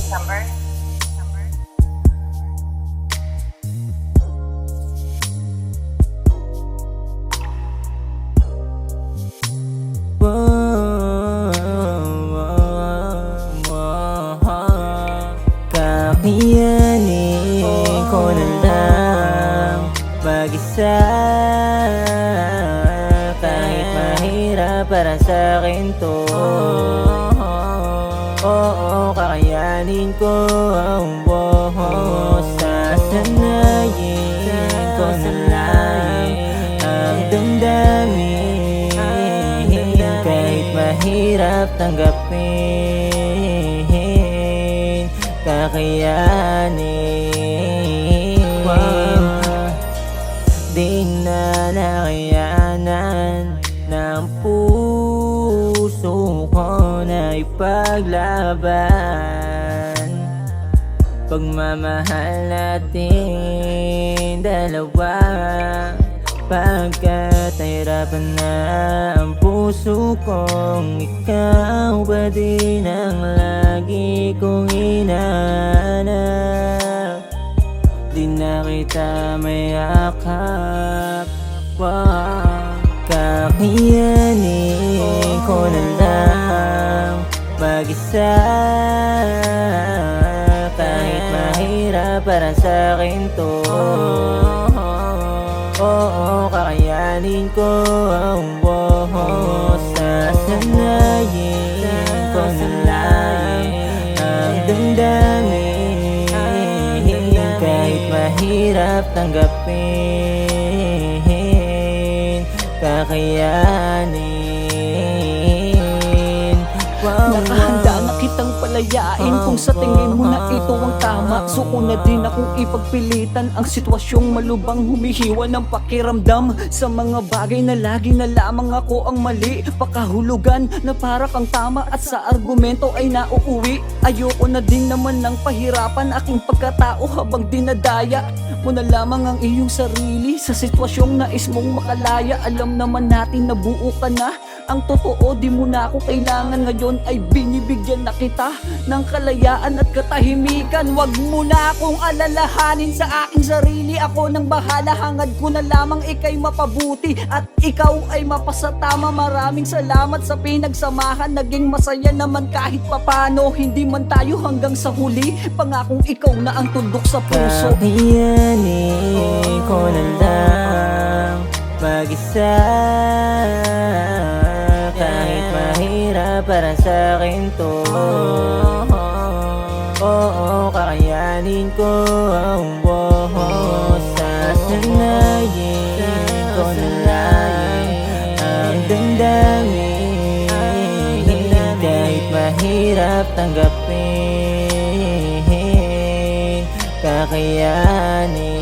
December. Kakayanin ko na lang mag-isa, kahit mahirap para sa'kin to. Oo, kakayanin ko. Sasanayin ko na lang ang damdamin, kahit mahirap tanggapin, kakayanin. Di na nakayanan ng puso ko na ipaglaban pagmamahal natin dalawa, pagkat nahirapan na ang puso kong ikaw ba din ang lagi kong hinahanap. Di na kita mayakap, kakayanin ko na lang mag-isa, kahit mahirap para sa'kin to. Oo, kakayanin ko. Sasanayin ko na lang ang damdamin, kahit mahirap tanggapin, kakayanin. Nakahanda na kitang palayain kung sa tingin mo na ito ang tama. Suko na din akong ipagpilitan ang sitwasyong malubang humihiwa ng pakiramdam sa mga bagay na lagi na lamang ako ang mali. Pakahulugan na para kang tama at sa argumento ay nauuwi. Ayoko na din naman ng pahirapan aking pagkatao habang dinadaya mo na lamang ang iyong sarili sa sitwasyong nais mong makalaya. Alam naman natin na buo ka na. Ang totoo, di mo na ako kailangan. Ngayon ay binibigyan na kita ng kalayaan at katahimikan. Wag mo na akong alalahanin sa aking sarili. Ako nang bahala, hangad ko na lamang ika'y mapabuti at ikaw ay mapasatama. Maraming salamat sa pinagsamahan. Naging masaya naman kahit papano. Hindi man tayo hanggang sa huli. Pangakong ikaw na ang tundok sa puso. Kakayanin ko na lang mag-isa, kahit mahirap para sa'kin to. Oo, kakayanin ko. Sasanayin ko na lang ang damdamin, kahit mahirap tanggapin, kakayanin.